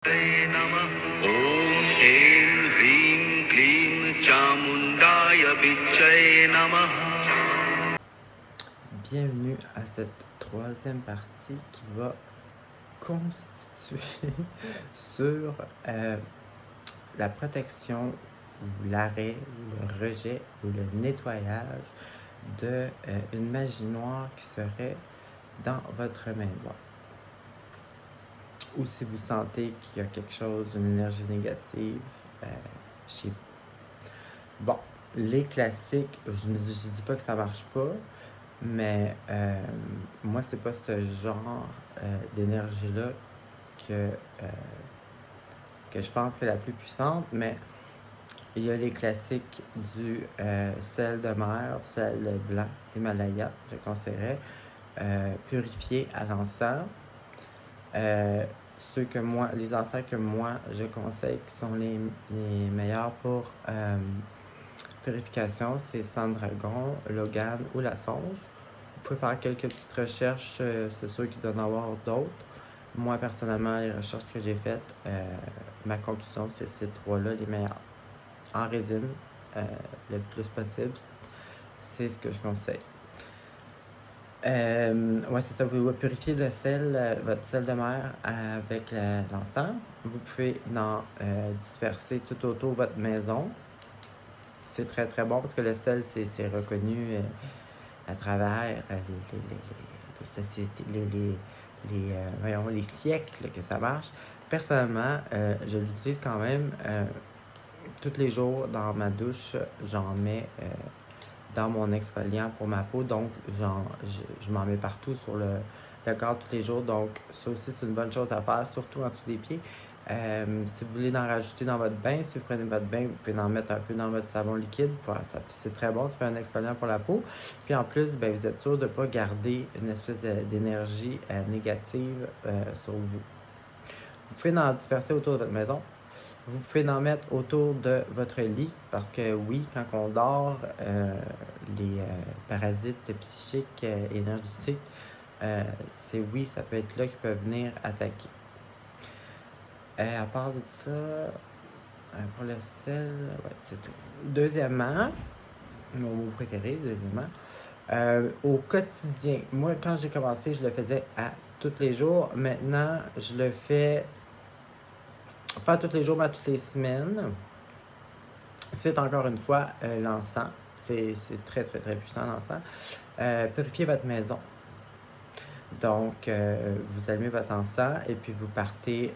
नमः ॐ ऐं ह्रीं क्लीं चामुण्डाय विच्चये नमः. Bienvenue à cette troisième partie qui va constituer sur la protection ou l'arrêt ou le rejet ou le nettoyage de une magie noire qui serait dans votre maison. Ou si vous sentez qu'il y a quelque chose, une énergie négative chez vous. Bon, les classiques, je ne dis pas que ça marche pas, mais moi, c'est pas ce genre d'énergie-là que je pense que est la plus puissante, mais il y a les classiques du sel de mer, sel blanc, Himalaya, je conseillerais, purifié à l'encens. Les encens que moi je conseille, qui sont les meilleurs pour purification, c'est Sandragon, Logan ou la Songe. Vous pouvez faire quelques petites recherches, c'est sûr qu'il doit y en avoir d'autres. Moi, personnellement, les recherches que j'ai faites, ma conclusion, c'est ces trois-là, les meilleurs. En résine, le plus possible, c'est ce que je conseille. Ouais, c'est ça, vous purifiez le sel, votre sel de mer avec l'encens. Vous pouvez en disperser tout autour de votre maison. C'est très très bon parce que le sel, c'est reconnu à travers les sociétés, les siècles que ça marche. Personnellement, je l'utilise quand même tous les jours dans ma douche. J'en mets dans mon exfoliant pour ma peau, donc je m'en mets partout sur le corps tous les jours, donc ça aussi c'est une bonne chose à faire, surtout en dessous des pieds. Si vous voulez en rajouter dans votre bain, si vous prenez votre bain, vous pouvez en mettre un peu dans votre savon liquide, c'est très bon, ça fait un exfoliant pour la peau. Puis en plus, ben, vous êtes sûr de ne pas garder une espèce d'énergie négative sur vous. Vous pouvez en disperser autour de votre maison. Vous pouvez en mettre autour de votre lit parce que oui, quand on dort, les parasites psychiques, énergétiques, ça peut être là qu'ils peuvent venir attaquer. À part de ça, pour le sel, ouais, c'est tout. Deuxièmement, mon mot préféré, au quotidien. Moi, quand j'ai commencé, je le faisais à tous les jours. Maintenant, je le fais pas tous les jours, mais toutes les semaines. C'est encore une fois l'encens. C'est très, très, très puissant, l'encens. Purifiez votre maison. Donc, vous allumez votre encens et puis vous partez,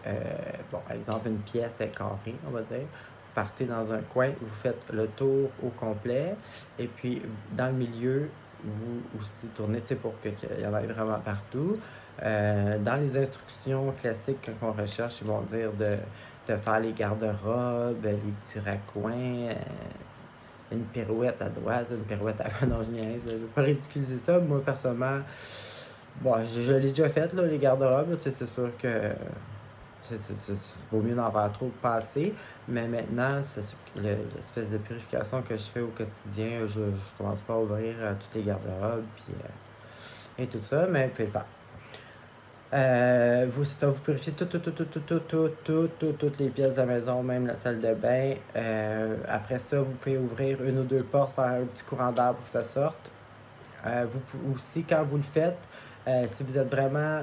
par exemple, une pièce est carrée, on va dire. Vous partez dans un coin, vous faites le tour au complet et puis dans le milieu, vous aussi tournez pour qu'il y en ait vraiment partout. Dans les instructions classiques, quand on recherche, ils vont dire de faire les garde-robes, les petits raccoins, une pirouette à droite, une pirouette à gauche. Non, je niaise, je ne veux pas ridiculiser ça. Moi, personnellement, bon, je l'ai déjà fait, là, les garde-robes. C'est sûr que vaut mieux d'en faire trop que pas assez. Mais maintenant, c'est l'espèce de purification que je fais au quotidien. Je commence pas à ouvrir toutes les garde-robes et tout ça, mais puis le faire. Vous purifiez toutes les pièces de la maison, même la salle de bain. Après ça, vous pouvez ouvrir une ou deux portes, faire un petit courant d'air pour que ça sorte. Vous pouvez aussi, quand vous le faites, si vous êtes vraiment,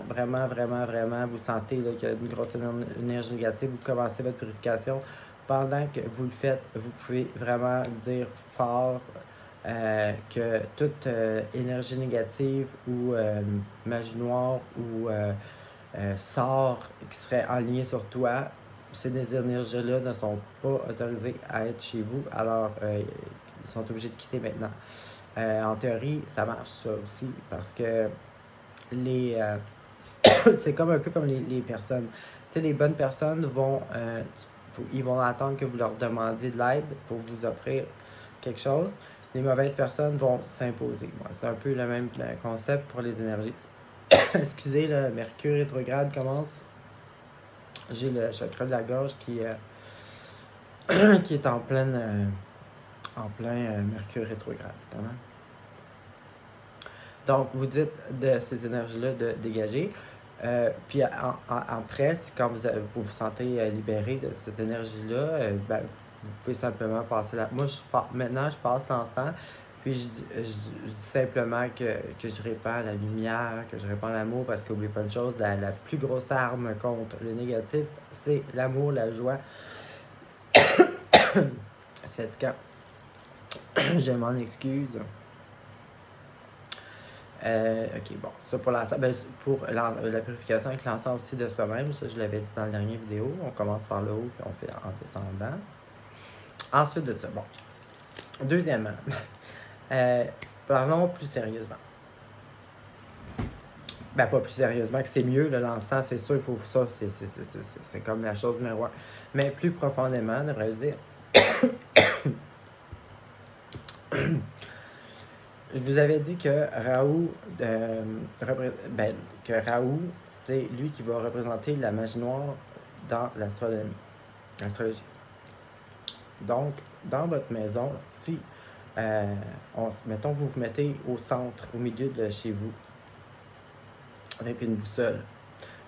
vous sentez qu'il y a une grosse énergie négative, vous commencez votre purification. Pendant que vous le faites, vous pouvez vraiment dire fort que toute énergie négative ou magie noire ou sort qui serait aligné sur toi, ces énergies-là ne sont pas autorisées à être chez vous, alors ils sont obligés de quitter maintenant. En théorie, ça marche ça aussi parce que c'est comme un peu comme les personnes. Tu sais, les bonnes personnes ils vont attendre que vous leur demandiez de l'aide pour vous offrir quelque chose. Les mauvaises personnes vont s'imposer. C'est un peu le même concept pour les énergies. Excusez, le Mercure rétrograde commence. J'ai le chakra de la gorge qui est en plein Mercure rétrograde, justement. Donc, vous dites de ces énergies-là de dégager. Puis après, quand vous vous sentez libéré de cette énergie-là, ben, vous pouvez simplement passer là. Moi, maintenant, je passe l'encens, puis je dis simplement que je répands la lumière, que je répands l'amour, parce qu'oubliez pas une chose, la plus grosse arme contre le négatif, c'est l'amour, la joie. C'est fatigant. Je m'en excuse. Ok, bon, ça pour l'encens. Ben, pour la purification avec l'encens aussi de soi-même, ça je l'avais dit dans la dernière vidéo. On commence par le haut puis on fait en descendant. Ensuite de ça, bon. Deuxièmement, parlons plus sérieusement. Ben, pas plus sérieusement que c'est mieux, l'encens, c'est sûr, il faut ça, c'est comme la chose numéro un. Mais plus profondément, devrais-je dire. Je vous avais dit que Raoult, que Raoult, c'est lui qui va représenter la magie noire dans l'astrologie. Donc, dans votre maison, si, mettons, vous vous mettez au centre, au milieu de chez vous, avec une boussole,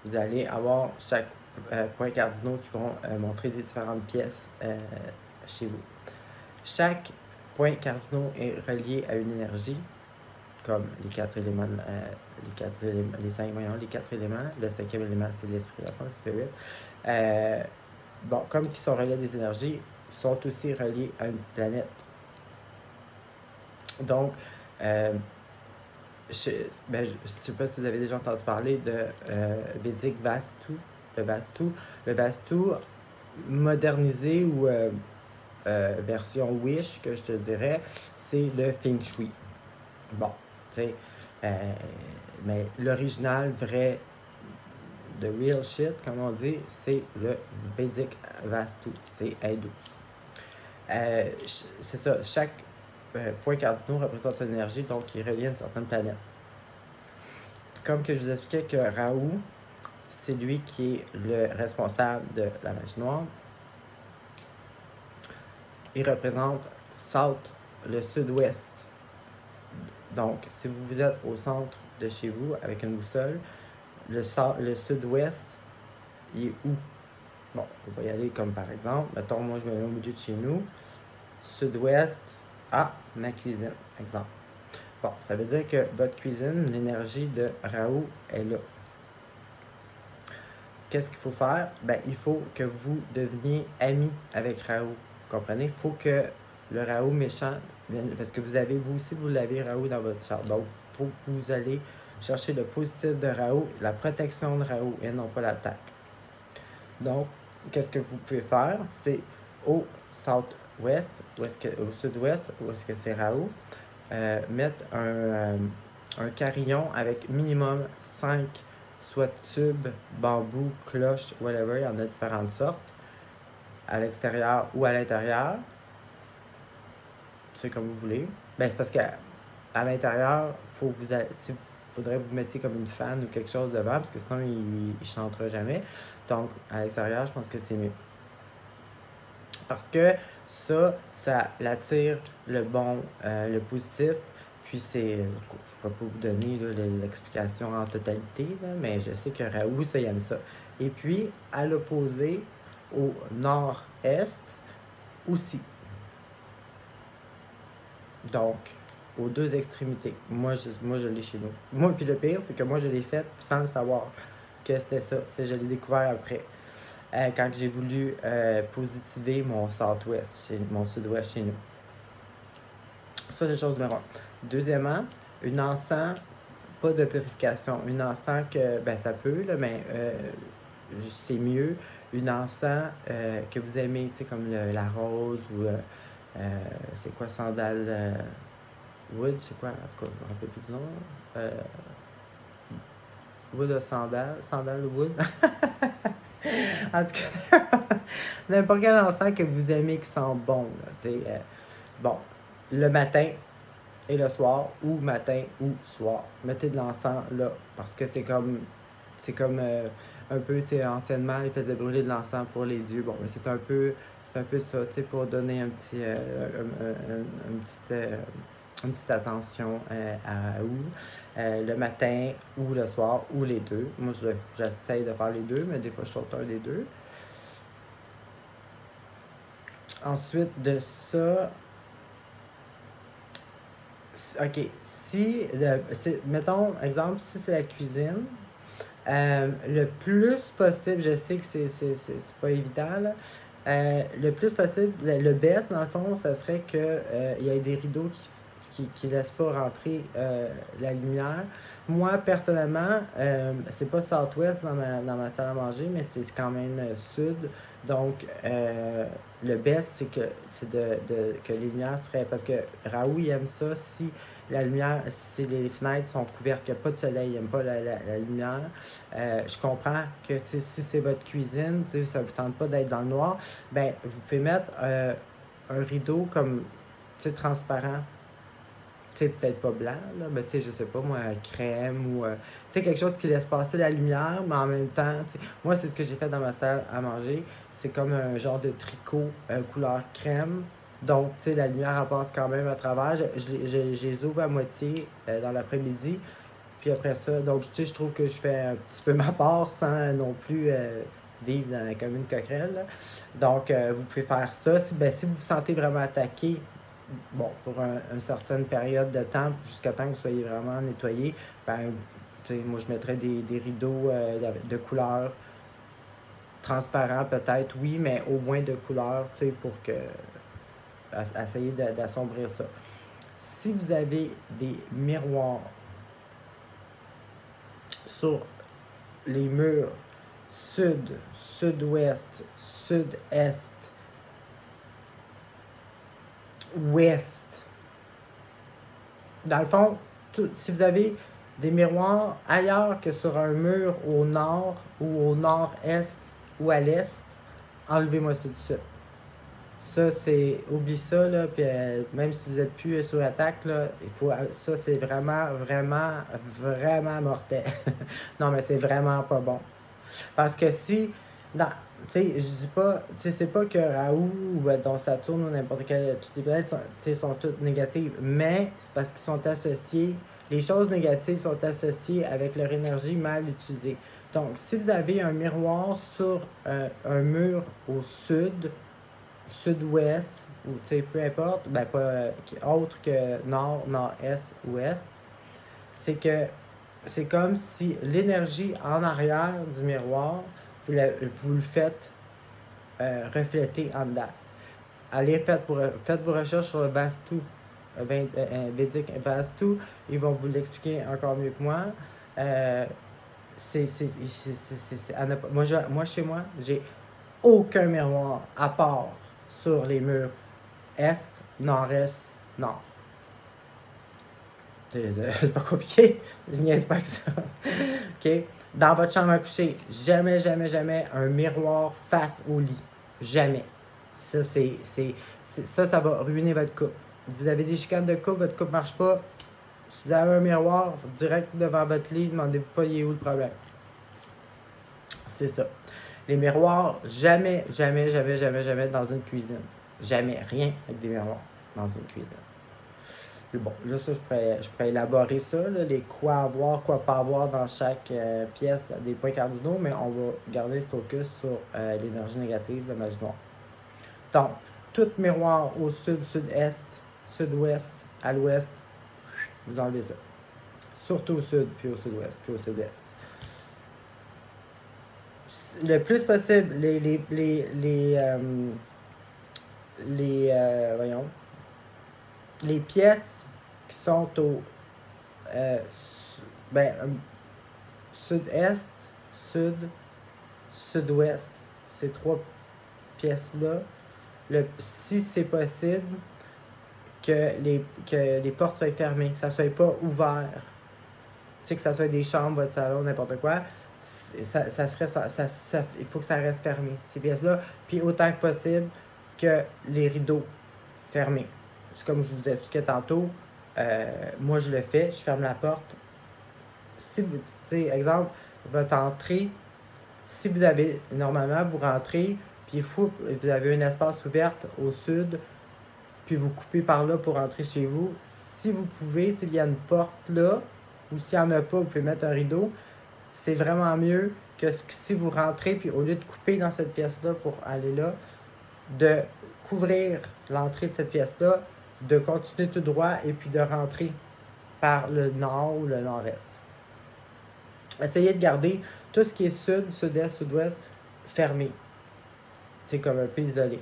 vous allez avoir chaque point cardinaux qui vont montrer des différentes pièces chez vous. Chaque point cardinaux est relié à une énergie, comme les 4 éléments, les 5, voyons, les 4 éléments. Le 5e élément, c'est l'esprit, la force, le spirit. Bon, comme ils sont reliés à des énergies, sont aussi reliés à une planète. Donc, je ne sais pas si vous avez déjà entendu parler de Vedic Vastu. Le Vastu modernisé ou version Wish, que je te dirais, c'est le Feng Shui. Bon, tu sais, mais l'original vrai, the real shit, comme on dit, c'est le Vedic Vastu, c'est hindou. C'est ça, chaque point cardinal représente une énergie, donc il relie à une certaine planète. Comme que je vous expliquais que Raoult, c'est lui qui est le responsable de la magie noire. Il représente South, le sud-ouest. Donc, si vous êtes au centre de chez vous avec une boussole, le sud-ouest, il est où? Bon, on va y aller comme par exemple, mettons, moi je me mets au milieu de chez nous, sud-ouest, ma cuisine, exemple. Bon, ça veut dire que votre cuisine, l'énergie de Raoult est là. Qu'est-ce qu'il faut faire? Ben, il faut que vous deveniez amis avec Raoult. Vous comprenez? Il faut que le Raoult méchant vienne, parce que vous aussi, vous l'avez Raoult dans votre charte. Donc, il faut que vous allez chercher le positif de Raoult, la protection de Raoult, et non pas l'attaque. Donc, qu'est-ce que vous pouvez faire? C'est au south-ouest, au sud-ouest, où est-ce que c'est Raoult, mettre un carillon avec minimum 5 soit tubes, bambou, cloche, whatever, il y en a différentes sortes, à l'extérieur ou à l'intérieur. C'est comme vous voulez. Ben, c'est parce qu'à l'intérieur, faudrait que vous mettiez comme une fan ou quelque chose devant, parce que sinon, il ne chantera jamais. Donc, à l'extérieur, je pense que c'est mieux. Parce que ça l'attire le bon, le positif. Puis c'est, je ne peux pas vous donner l'explication en totalité, là, mais je sais que Raoult, ça, il aime ça. Et puis, à l'opposé, au nord-est, aussi. Donc, aux deux extrémités. Moi, je l'ai chez nous. Moi, puis le pire, c'est que moi, je l'ai fait sans le savoir que c'était ça. Je l'ai découvert après. Quand j'ai voulu positiver mon mon sud-ouest chez nous. Ça, c'est chose numéro 1. Deuxièmement, une encens, pas de purification. Une encens que, ben ça peut, là, mais c'est mieux. Une encens que vous aimez, tu sais, comme la rose ou c'est quoi, sandal wood, c'est quoi, en tout cas, je me rappelle plus du nom. Wood de sandal wood. En tout cas, n'importe quel encens que vous aimez qui sent bon, là, tu sais. Bon, le matin et le soir, ou matin ou soir. Mettez de l'encens là, parce que c'est comme un peu, tu sais, anciennement, ils faisaient brûler de l'encens pour les dieux. Bon, mais c'est un peu ça, tu sais, pour donner un petit, une petite attention à Raoult le matin ou le soir ou les deux. Moi, j'essaye de faire les deux, mais des fois, je saute un des deux. Ensuite de ça, OK, mettons, exemple, si c'est la cuisine, le plus possible, je sais que c'est pas évident, là, le plus possible, le best, dans le fond, ça serait que il y ait des rideaux qui laissent pas rentrer la lumière. Moi, personnellement, c'est pas Southwest dans ma salle à manger, mais c'est quand même sud. Donc, le best, c'est que les lumières seraient... Parce que Raoult, il aime ça si la lumière, si les fenêtres sont couvertes, qu'il n'y a pas de soleil, il n'aime pas la lumière. Je comprends que si c'est votre cuisine, ça ne vous tente pas d'être dans le noir, ben vous pouvez mettre un rideau comme transparent. Peut-être pas blanc, là, mais je sais pas, moi, crème ou quelque chose qui laisse passer la lumière, mais en même temps, moi, c'est ce que j'ai fait dans ma salle à manger. C'est comme un genre de tricot couleur crème. Donc, la lumière, elle passe quand même à travers. Je les ouvre à moitié dans l'après-midi. Puis après ça, donc, je trouve que je fais un petit peu ma part sans non plus vivre comme une coquerelle, là. Donc, vous pouvez faire ça. Si vous vous sentez vraiment attaqué, bon, pour une certaine période de temps, jusqu'à temps que vous soyez vraiment nettoyé, ben, moi, je mettrais des rideaux de couleur transparents, peut-être, oui, mais au moins de couleur, pour que essayer d'assombrir ça. Si vous avez des miroirs sur les murs sud, sud-ouest, sud-est, ouest. Dans le fond, si vous avez des miroirs ailleurs que sur un mur au nord ou au nord-est ou à l'est, enlevez-moi ça tout de suite. Ça, c'est... Oublie ça, là, puis même si vous n'êtes plus sur attaque, là, ça, c'est vraiment, vraiment, vraiment mortel. Non, mais c'est vraiment pas bon. Parce que si... Tu sais, je dis pas... Tu sais, c'est pas que Raoult ou Don Saturne ou n'importe quelle... Toutes les planètes sont toutes négatives, mais c'est parce qu'ils sont associés... Les choses négatives sont associées avec leur énergie mal utilisée. Donc, si vous avez un miroir sur un mur au sud, sud-ouest, ou peu importe, ben pas autre que nord, nord-est, ouest, c'est que c'est comme si l'énergie en arrière du miroir, vous le faites refléter en dedans. Allez, faites vos recherches sur le Vastu, Védique Vastu, ils vont vous l'expliquer encore mieux que moi. Moi, chez moi, j'ai aucun miroir à part sur les murs est, nord-est, nord. C'est pas compliqué, je niaise pas que ça. OK? Dans votre chambre à coucher, jamais, jamais, jamais un miroir face au lit. Jamais. Ça, ça va ruiner votre couple. Vous avez des chicanes de couple, votre couple marche pas. Si vous avez un miroir direct devant votre lit, demandez-vous pas il est où le problème. C'est ça. Les miroirs, jamais, jamais, jamais, jamais, jamais dans une cuisine. Jamais, rien avec des miroirs dans une cuisine. Bon, là, ça, je pourrais élaborer ça, là, les quoi avoir, quoi pas avoir dans chaque pièce, des points cardinaux, mais on va garder le focus sur l'énergie négative, le magie noire. Donc, tout miroir au sud, sud-est, sud-ouest, à l'ouest, vous enlevez ça. Surtout au sud, puis au sud-ouest, puis au sud-est. Le plus possible, les pièces qui sont au sud-est, sud, sud-ouest, ces trois pièces-là, si c'est possible, que les portes soient fermées, que ça ne soit pas ouvert, que ça soit des chambres, votre salon, n'importe quoi, il faut que ça reste fermé, ces pièces-là, puis autant que possible, que les rideaux fermés. C'est comme je vous expliquais tantôt, moi je le fais, je ferme la porte. Si vous, exemple, votre entrée, si vous avez, normalement, vous rentrez, puis vous avez un espace ouvert au sud, puis vous coupez par là pour entrer chez vous. Si vous pouvez, s'il y a une porte là, ou s'il n'y en a pas, vous pouvez mettre un rideau. C'est vraiment mieux que si vous rentrez, puis au lieu de couper dans cette pièce-là pour aller là, de couvrir l'entrée de cette pièce-là, de continuer tout droit et puis de rentrer par le nord ou le nord-est. Essayez de garder tout ce qui est sud, sud-est, sud-ouest fermé. C'est comme un peu isolé.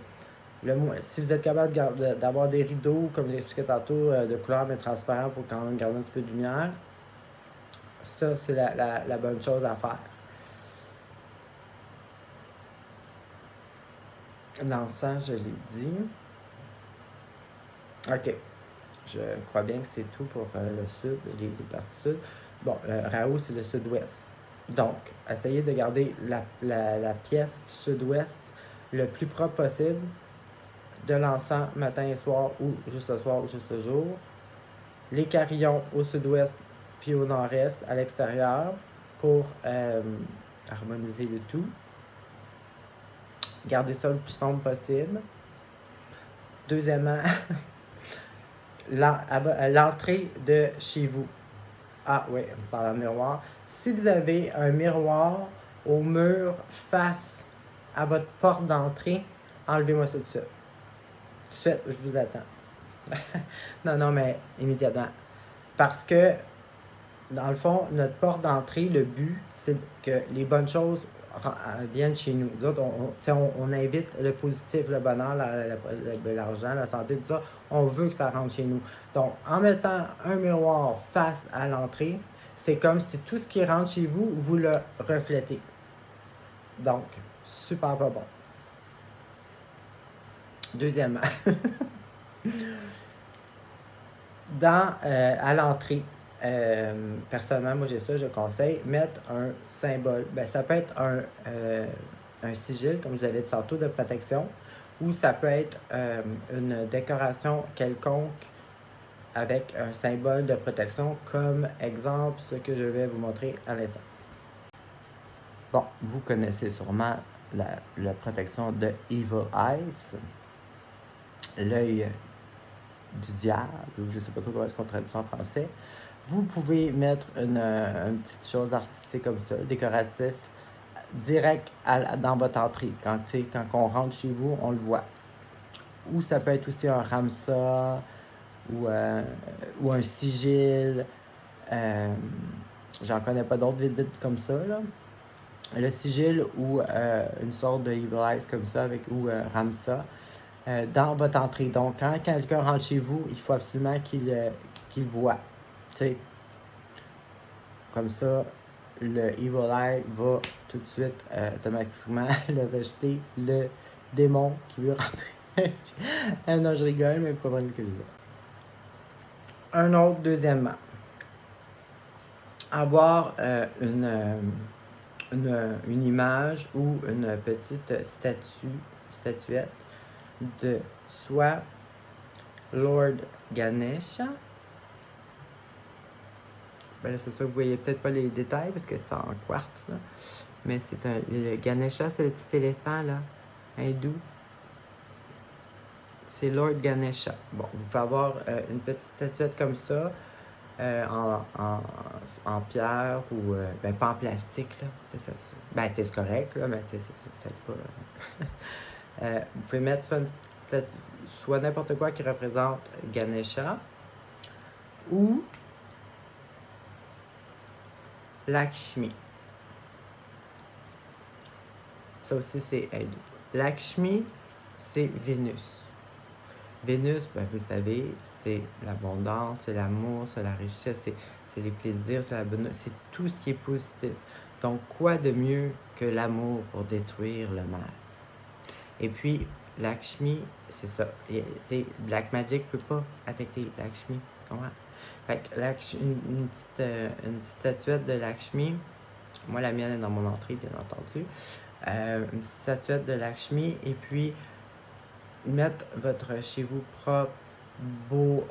Si vous êtes capable d'avoir des rideaux, comme je l'expliquais tantôt, de couleur mais transparent pour quand même garder un petit peu de lumière, ça, c'est la bonne chose à faire. L'encens, je l'ai dit. OK. Je crois bien que c'est tout pour le sud, les parties sud. Bon, Raoult, c'est le sud-ouest. Donc, essayez de garder la pièce du sud-ouest le plus propre possible de l'encens matin et soir ou juste le soir ou juste le jour. Les carillons au sud-ouest puis au nord-est à l'extérieur pour harmoniser le tout. Gardez ça le plus sombre possible. Deuxièmement, l'entrée de chez vous. Ah oui, on parle de miroir. Si vous avez un miroir au mur face à votre porte d'entrée, enlevez-moi ça tout de suite. Tout de suite, je vous attends. Non, mais immédiatement. Parce que, dans le fond, notre porte d'entrée, le but, c'est que les bonnes choses viennent chez nous. Nous autres, on invite le positif, le bonheur, l'argent, la santé, tout ça. On veut que ça rentre chez nous. Donc, en mettant un miroir face à l'entrée, c'est comme si tout ce qui rentre chez vous, vous le reflétez. Donc, super pas bon. Deuxièmement, à l'entrée, personnellement, moi j'ai ça, je conseille mettre un symbole. Ben, ça peut être un sigil, comme je vous avais dit tantôt, de protection, ou ça peut être une décoration quelconque avec un symbole de protection, comme exemple ce que je vais vous montrer à l'instant. Bon, vous connaissez sûrement la protection de Evil Eyes, l'œil du diable, ou je ne sais pas trop comment est-ce qu'on traduit ça en français. Vous pouvez mettre une petite chose artistique comme ça, décoratif, direct dans votre entrée. Quand on rentre chez vous, on le voit. Ou ça peut être aussi un ramsa ou un sigil. J'en connais pas d'autres vite comme ça, là. Le sigil ou une sorte de Evil Eyes comme ça, ou ramsa, dans votre entrée. Donc, quand quelqu'un rentre chez vous, il faut absolument qu'il voit. T'sais, comme ça, le Evil Eye va tout de suite automatiquement le rejeter, le démon qui veut rentrer. Non, je rigole, mais vous comprenez ce que je veux dire. Un autre, deuxièmement, avoir une image ou une petite statuette de soit Lord Ganesha. Ben là, c'est ça, vous voyez peut-être pas les détails parce que c'est en quartz, là. Mais c'est le Ganesha, c'est le petit éléphant, là, hindou. C'est Lord Ganesha. Bon, vous pouvez avoir une petite statuette comme ça, en pierre ou, ben pas en plastique, là. Ben, c'est correct, là, mais c'est peut-être pas... vous pouvez mettre soit n'importe quoi qui représente Ganesha ou Lakshmi. Ça aussi, c'est hindou. Lakshmi, c'est Vénus. Vénus, ben, vous savez, c'est l'abondance, c'est l'amour, c'est la richesse, c'est les plaisirs, c'est la bonne... c'est tout ce qui est positif. Donc, quoi de mieux que l'amour pour détruire le mal? Et puis, Lakshmi, c'est ça. Tu sais, Black Magic peut pas affecter Lakshmi. Tu comprends? Fait que une petite statuette de Lakshmi, moi la mienne est dans mon entrée, bien entendu. Une petite statuette de Lakshmi, et puis mettre votre chez vous propre, beau,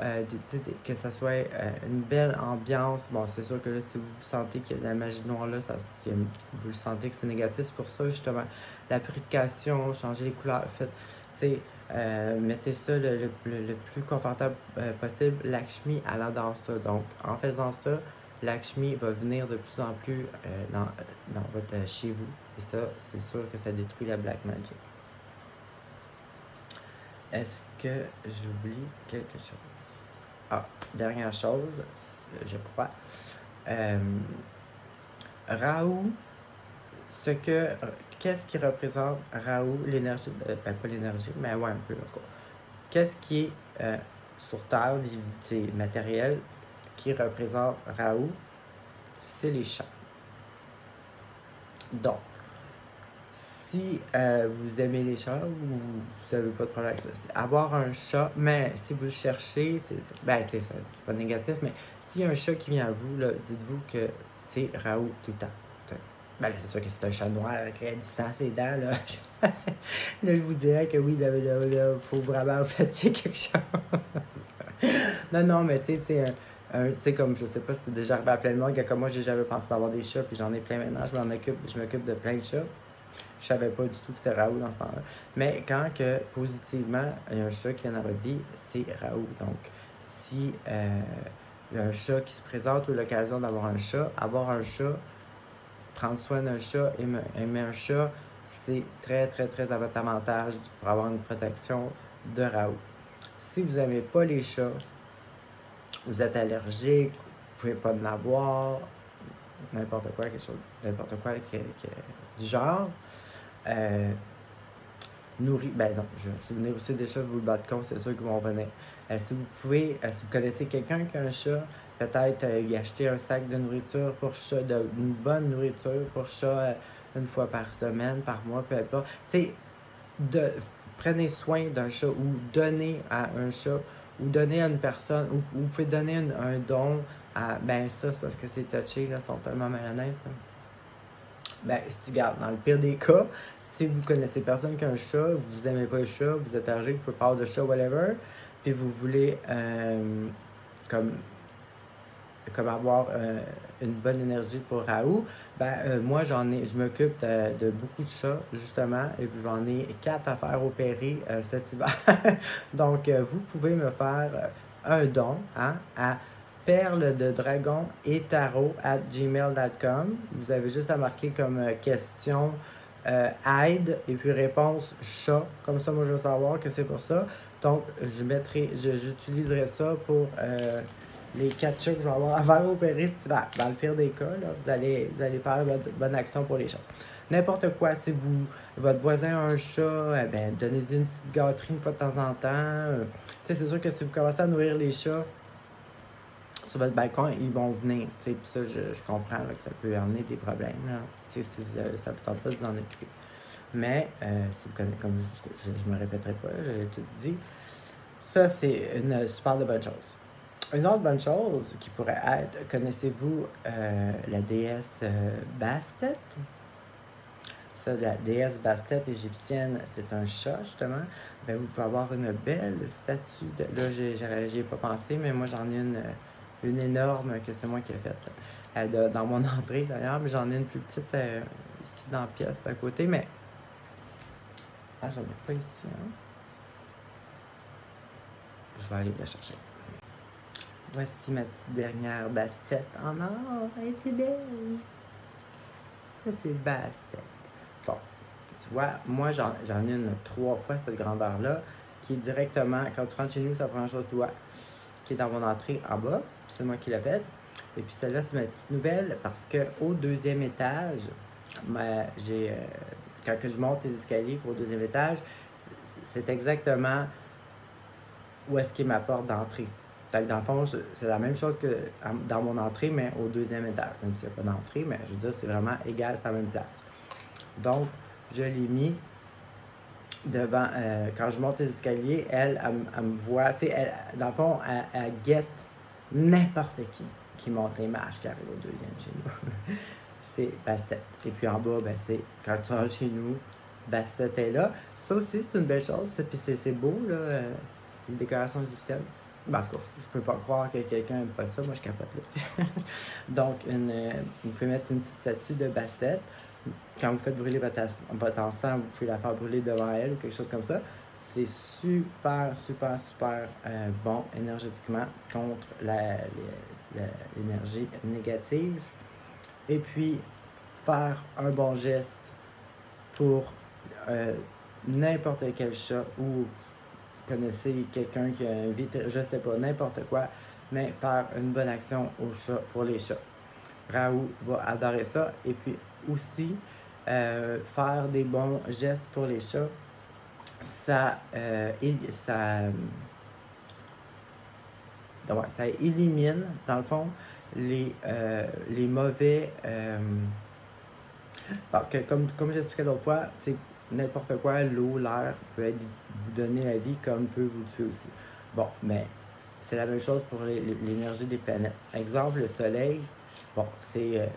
que ça soit une belle ambiance. Bon, c'est sûr que là, si vous sentez qu'il y a de la magie noire là, vous le sentez que c'est négatif, c'est pour ça justement la purification, changer les couleurs, faites, tu sais, Mettez ça le plus confortable possible. Lakshmi, elle adore ça. Donc, en faisant ça, Lakshmi va venir de plus en plus dans votre, chez vous. Et ça, c'est sûr que ça détruit la Black Magic. Est-ce que j'oublie quelque chose? Ah, dernière chose, je crois. Rahu, qu'est-ce qui représente Rahu, l'énergie, pas l'énergie, mais ouais, un peu, en tout cas. Qu'est-ce qui est sur Terre, matériel, qui représente Rahu? C'est les chats. Donc, si vous aimez les chats ou vous n'avez pas de problème avec ça, avoir un chat, mais si vous le cherchez, c'est pas négatif, mais s'il y a un chat qui vient à vous, là, dites-vous que c'est Raoult tout le temps. Ben là, c'est sûr que c'est un chat noir avec du sang ses dents, là. Là, je vous dirais que oui, là, faut vraiment faire quelque chose. Non, mais tu sais, c'est tu sais, comme je sais pas si c'est déjà arrivé à plein de monde, que comme moi, j'ai jamais pensé d'avoir des chats, puis j'en ai plein maintenant, je m'occupe de plein de chats. Je savais pas du tout que c'était Raoult dans ce temps-là. Mais quand que, positivement, il y a un chat qui est dans votre vie, c'est Raoult. Donc, si il y a un chat qui se présente ou l'occasion d'avoir un chat, prendre soin d'un chat, aimer un chat, c'est très, très, très à votre avantage pour avoir une protection de Raoult. Si vous n'aimez pas les chats, vous êtes allergique, vous ne pouvez pas en avoir, n'importe quoi du genre, si vous nourrissez des chats, vous le balcon, c'est sûr qu'ils vont venir. Si vous connaissez quelqu'un qui a un chat, peut-être lui acheter un sac de nourriture pour chat, une bonne nourriture pour chat une fois par semaine, par mois, peu importe. Tu sais, prenez soin d'un chat ou donnez à un chat ou donnez à une personne ou vous pouvez donner un don à. Ben, ça, c'est parce que c'est touché, là, ils sont tellement malhonnêtes. Là. Ben, si regarde, dans le pire des cas, si vous connaissez personne qui a un chat, vous n'aimez pas le chat, vous êtes allergique, vous pouvez pas avoir de chat, whatever, puis vous voulez comme avoir une bonne énergie pour Raoult, moi je m'occupe de beaucoup de chats, justement, et j'en ai 4 à faire opérer cet hiver. Donc, vous pouvez me faire un don à perle de dragon et tarot @gmail.com. Vous avez juste à marquer comme question aide et puis réponse chat. Comme ça, moi, je veux savoir que c'est pour ça. Donc, j'utiliserai ça pour les 4 chats que je vais avoir à faire opérer cet hiver. Dans le pire des cas, là, vous allez faire votre bonne action pour les chats. N'importe quoi, si votre voisin a un chat, donnez-y une petite gâterie une fois de temps en temps. C'est sûr que si vous commencez à nourrir les chats sur votre balcon, ils vont venir. Puis ça, je comprends là, que ça peut amener des problèmes. Là. Si ça ne vous tente pas de vous en occuper. Mais, si vous connaissez, comme je ne me répéterai pas, j'ai tout dit, ça, c'est une super de bonne chose. Une autre bonne chose qui pourrait être, connaissez-vous la déesse Bastet? Ça, la déesse Bastet égyptienne, c'est un chat, justement. Vous pouvez avoir une belle statue. Là, j'y ai pas pensé, mais moi, j'en ai une énorme que c'est moi qui ai faite. Dans mon entrée, d'ailleurs, mais j'en ai une plus petite ici dans la pièce à côté, mais... Ah, j'en ai pas ici, hein? Je vais aller la chercher. Voici ma petite dernière Bastet en or. Elle est belle. Ça, c'est Bastet. Bon, tu vois, moi, j'en ai une 3 fois cette grandeur-là, qui est directement, quand tu rentres chez nous, c'est la première chose que tu vois, qui est dans mon entrée en bas. C'est moi qui l'ai faite. Et puis celle-là, c'est ma petite nouvelle, parce qu'au 2e étage, quand je monte les escaliers pour au 2e étage, c'est exactement où est-ce qu'est ma porte d'entrée. Donc, dans le fond, c'est la même chose que dans mon entrée, mais au 2e étage. Même s'il n'y a pas d'entrée, mais je veux dire, c'est vraiment égal, c'est la même place. Donc, je l'ai mis devant, quand je monte les escaliers, elle me voit, tu sais, dans le fond, elle guette n'importe qui monte les marches, qui arrive au 2e chez nous. C'est Bastet. Et puis en bas, c'est quand tu rentres chez nous, Bastet est là. Ça aussi, c'est une belle chose, puis c'est beau, là, les décorations égyptiennes. En tout cas, je peux pas croire que quelqu'un n'aime pas ça, moi je capote là. Donc, vous pouvez mettre une petite statue de Bastet. Quand vous faites brûler votre encens, vous pouvez la faire brûler devant elle ou quelque chose comme ça. C'est super, super, super bon énergétiquement contre l'énergie négative. Et puis, faire un bon geste pour n'importe quel chat ou connaissez quelqu'un qui a un je sais pas, n'importe quoi, mais faire une bonne action aux chats, pour les chats. Raoult va adorer ça. Et puis aussi, faire des bons gestes pour les chats, ça élimine, dans le fond, les mauvais... parce que, comme j'expliquais l'autre fois, n'importe quoi, l'eau, l'air, peut vous donner la vie comme peut vous tuer aussi. Bon, mais c'est la même chose pour l'énergie des planètes. Exemple, le soleil, bon, c'est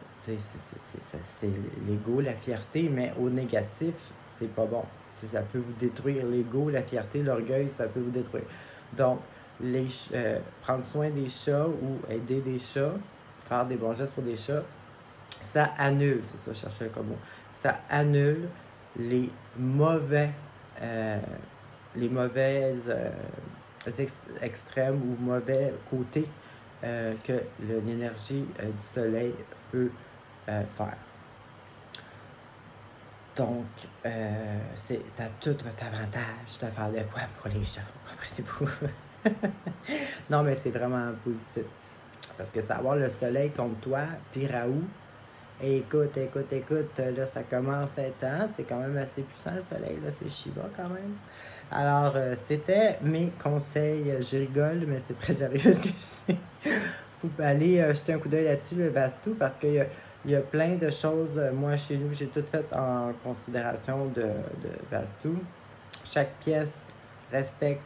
l'ego, la fierté, mais au négatif, c'est pas bon. Ça peut vous détruire. L'ego, la fierté, l'orgueil, ça peut vous détruire. Donc, prendre soin des chats ou aider des chats, faire des bons gestes pour des chats, ça annule, c'est ça, je cherchais comme mot, ça annule les mauvaises extrêmes ou mauvais côtés que l'énergie du soleil peut faire. Donc, c'est à tout votre avantage de faire de quoi pour les chats, comprenez-vous? Non, mais c'est vraiment positif. Parce que savoir le soleil contre toi, puis Raoult, écoute, là, ça commence à être temps. C'est quand même assez puissant, le soleil, là, c'est Shiba quand même. Alors, c'était mes conseils. Je rigole, mais c'est très sérieux ce que je sais. Vous pouvez aller jeter un coup d'œil là-dessus, le Vastu, parce qu'il y a plein de choses. Moi, chez nous, j'ai tout fait en considération de Vastu. Chaque pièce respecte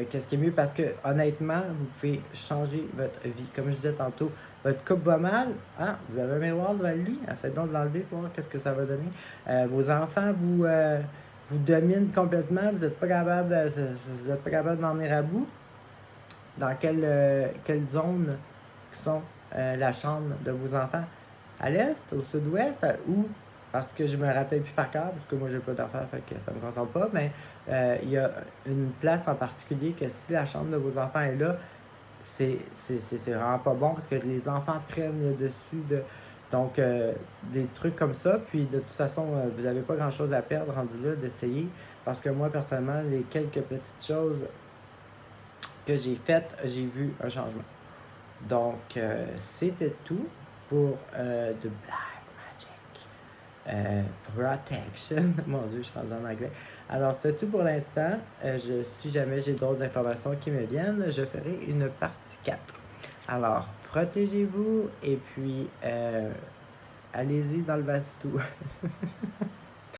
qu'est-ce qui est mieux, parce que honnêtement, vous pouvez changer votre vie. Comme je disais tantôt, votre coupe va mal, ah, vous avez un miroir devant le lit, essayez donc de l'enlever pour voir qu'est-ce que ça va donner. Vos enfants vous dominent complètement, vous n'êtes pas capable d'en venir à bout. Dans quelle zone sont la chambre de vos enfants? À l'est, au sud-ouest, où? Parce que je me rappelle plus par cœur, parce que moi j'ai pas d'affaires, fait que ça me concentre pas, mais il y a une place en particulier que si la chambre de vos enfants est là, c'est vraiment pas bon, parce que les enfants prennent le dessus donc des trucs comme ça. Puis de toute façon, vous n'avez pas grand chose à perdre rendu là d'essayer, parce que moi personnellement, les quelques petites choses que j'ai faites, j'ai vu un changement. Donc c'était tout pour The Black Magic Protection. Mon Dieu, je suis rendu en anglais. Alors, c'était tout pour l'instant. Si jamais j'ai d'autres informations qui me viennent, je ferai une partie 4. Alors, protégez-vous et puis allez-y dans le Vastu.